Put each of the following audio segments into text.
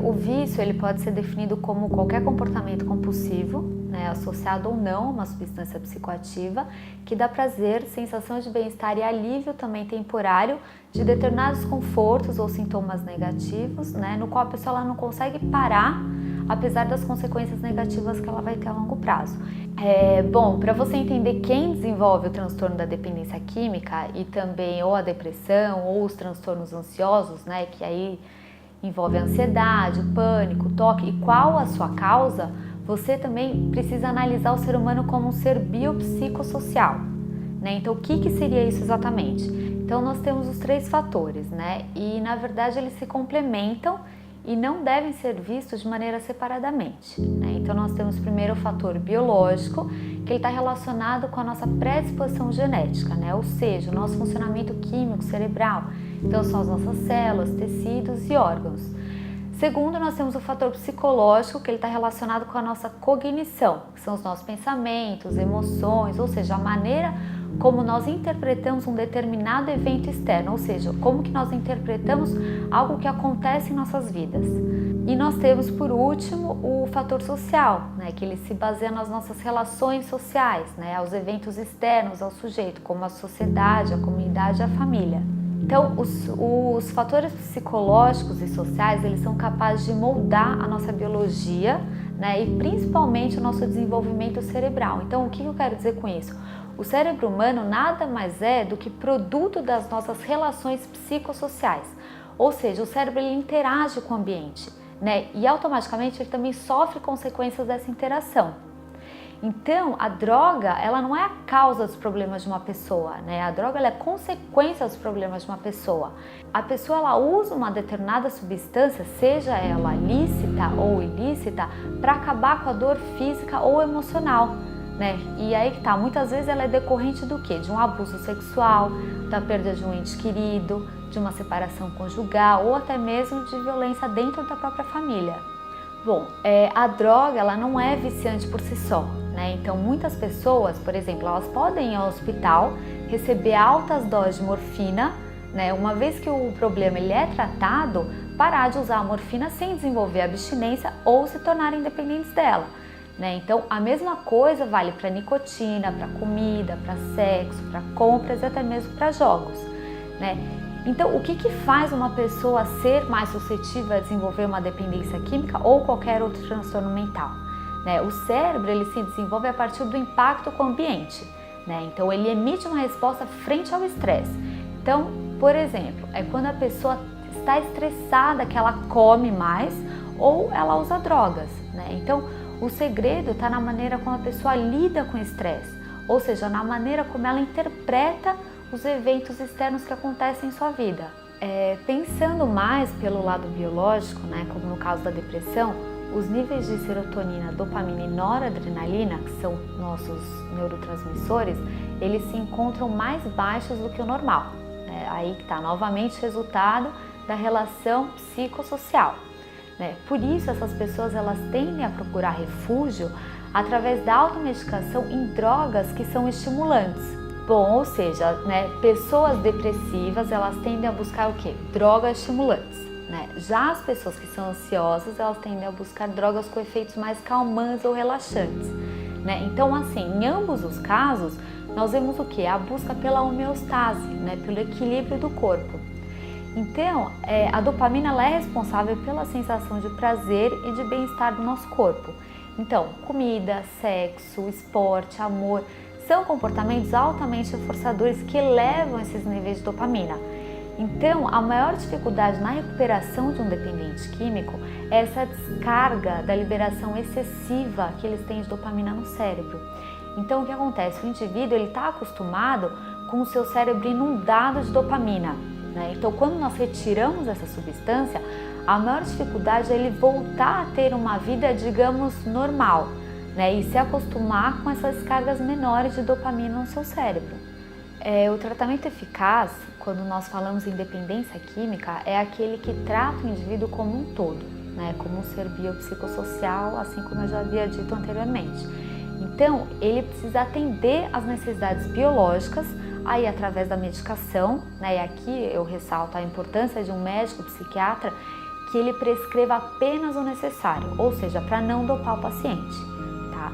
O vício ele pode ser definido como qualquer comportamento compulsivo, né, associado ou não a uma substância psicoativa, que dá prazer, sensação de bem-estar e alívio também temporário de determinados confortos ou sintomas negativos, né, no qual a pessoa ela não consegue parar, apesar das consequências negativas que ela vai ter a longo prazo. Bom, para você entender quem desenvolve o transtorno da dependência química e também ou a depressão ou os transtornos ansiosos, né, que aí envolve a ansiedade, o pânico, o toque e qual a sua causa, você também precisa analisar o ser humano como um ser biopsicossocial, né? Então, o que seria isso exatamente? Então, nós temos os 3 fatores, né? E, na verdade, eles se complementam e não devem ser vistos de maneira separadamente, né? Então, nós temos primeiro o fator biológico, que ele está relacionado com a nossa predisposição genética, né? Ou seja, o nosso funcionamento químico cerebral. Então, são as nossas células, tecidos e órgãos. Segundo, nós temos o fator psicológico, que ele está relacionado com a nossa cognição, que são os nossos pensamentos, emoções, ou seja, a maneira como nós interpretamos um determinado evento externo, ou seja, como que nós interpretamos algo que acontece em nossas vidas. E nós temos, por último, o fator social, né, que ele se baseia nas nossas relações sociais, né, aos eventos externos ao sujeito, como a sociedade, a comunidade e a família. Então, os fatores psicológicos e sociais, eles são capazes de moldar a nossa biologia, né, e principalmente o nosso desenvolvimento cerebral. Então, o que eu quero dizer com isso? O cérebro humano nada mais é do que produto das nossas relações psicossociais, ou seja, o cérebro ele interage com o ambiente, né, e automaticamente ele também sofre consequências dessa interação. Então, a droga, ela não é a causa dos problemas de uma pessoa, né? A droga ela é consequência dos problemas de uma pessoa. A pessoa ela usa uma determinada substância, seja ela lícita ou ilícita, para acabar com a dor física ou emocional, né? E aí que tá, muitas vezes ela é decorrente do quê? De um abuso sexual, da perda de um ente querido, de uma separação conjugal ou até mesmo de violência dentro da própria família. Bom, a droga ela não é viciante por si só, né? Então muitas pessoas, por exemplo, elas podem ir ao hospital, receber altas doses de morfina, né? Uma vez que o problema ele é tratado, parar de usar a morfina sem desenvolver abstinência ou se tornarem dependentes dela, né? Então a mesma coisa vale para nicotina, para comida, para sexo, para compras e até mesmo para jogos, né? Então, o que faz uma pessoa ser mais suscetível a desenvolver uma dependência química ou qualquer outro transtorno mental, né? O cérebro ele se desenvolve a partir do impacto com o ambiente, né? Então, ele emite uma resposta frente ao estresse. Então, por exemplo, é quando a pessoa está estressada que ela come mais ou ela usa drogas, né? Então, o segredo está na maneira como a pessoa lida com o estresse, ou seja, na maneira como ela interpreta os eventos externos que acontecem em sua vida. Pensando mais pelo lado biológico, né, como no caso da depressão, os níveis de serotonina, dopamina e noradrenalina, que são nossos neurotransmissores, eles se encontram mais baixos do que o normal. Aí que está novamente resultado da relação psicossocial, né? Por isso essas pessoas elas tendem a procurar refúgio através da automedicação em drogas que são estimulantes. Bom, ou seja, né, pessoas depressivas, elas tendem a buscar o quê? Drogas estimulantes, né? Já as pessoas que são ansiosas, elas tendem a buscar drogas com efeitos mais calmantes ou relaxantes, né? Então, assim, em ambos os casos, nós vemos o quê? A busca pela homeostase, né, pelo equilíbrio do corpo. Então, a dopamina ela é responsável pela sensação de prazer e de bem-estar do nosso corpo. Então, comida, sexo, esporte, amor, são comportamentos altamente reforçadores que elevam esses níveis de dopamina. Então, a maior dificuldade na recuperação de um dependente químico é essa descarga da liberação excessiva que eles têm de dopamina no cérebro. Então, o que acontece? O indivíduo está acostumado com o seu cérebro inundado de dopamina, né? Então, quando nós retiramos essa substância, a maior dificuldade é ele voltar a ter uma vida, digamos, normal, né, e se acostumar com essas cargas menores de dopamina no seu cérebro. O tratamento eficaz, quando nós falamos em dependência química, é aquele que trata o indivíduo como um todo, né, como um ser biopsicossocial, assim como eu já havia dito anteriormente. Então, ele precisa atender às necessidades biológicas, aí através da medicação, né? E aqui eu ressalto a importância de um médico psiquiatra que ele prescreva apenas o necessário, ou seja, para não dopar o paciente, tá?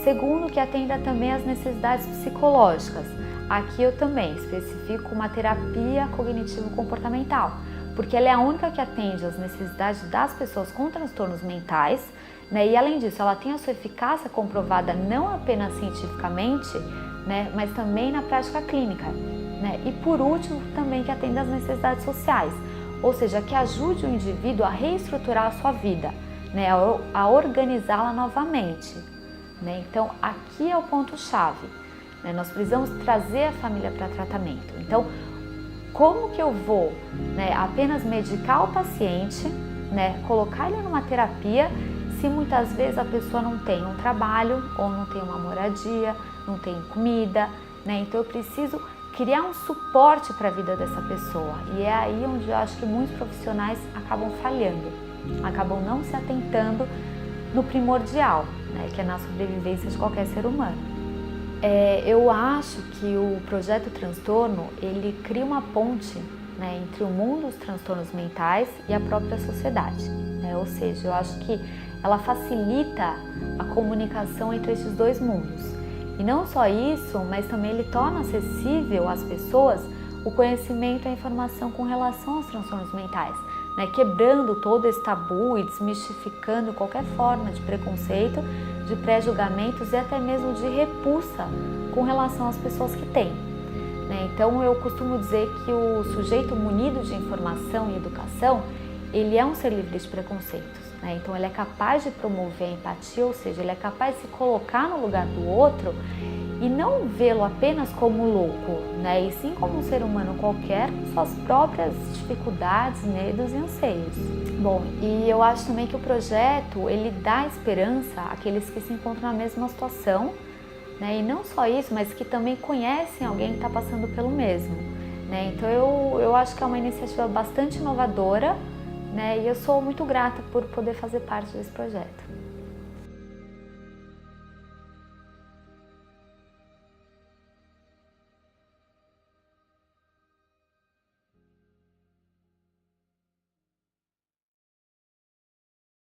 Segundo, que atenda também às necessidades psicológicas. Aqui eu também especifico uma terapia cognitivo-comportamental, porque ela é a única que atende às necessidades das pessoas com transtornos mentais, né? E além disso, ela tem a sua eficácia comprovada não apenas cientificamente, né? Mas também na prática clínica, né? E por último, também que atende às necessidades sociais, ou seja, que ajude o indivíduo a reestruturar a sua vida, né? A organizá-la novamente, né? Então, aqui é o ponto-chave, né? Nós precisamos trazer a família para tratamento. Então, como que eu vou, né, apenas medicar o paciente, né, colocar ele numa terapia, se muitas vezes a pessoa não tem um trabalho, ou não tem uma moradia, não tem comida, né? Então eu preciso criar um suporte para a vida dessa pessoa. E é aí onde eu acho que muitos profissionais acabam falhando, acabam não se atentando no primordial, né, que é na sobrevivência de qualquer ser humano. Eu acho que o projeto Transtorno, ele cria uma ponte, né, entre o mundo dos transtornos mentais e a própria sociedade, né? Ou seja, eu acho que ela facilita a comunicação entre esses dois mundos. E não só isso, mas também ele torna acessível às pessoas o conhecimento e a informação com relação aos transtornos mentais, né? Quebrando todo esse tabu e desmistificando qualquer forma de preconceito, de pré-julgamentos e até mesmo de repulsa com relação às pessoas que têm, né? Então eu costumo dizer que o sujeito munido de informação e educação, ele é um ser livre de preconceitos, né? Então ele é capaz de promover a empatia, ou seja, ele é capaz de se colocar no lugar do outro e não vê-lo apenas como louco, né? E sim como um ser humano qualquer com suas próprias dificuldades, medos e anseios. Bom, e eu acho também que o projeto, ele dá esperança àqueles que se encontram na mesma situação, né? E não só isso, mas que também conhecem alguém que está passando pelo mesmo, né? Então eu acho que é uma iniciativa bastante inovadora, né? E eu sou muito grata por poder fazer parte desse projeto.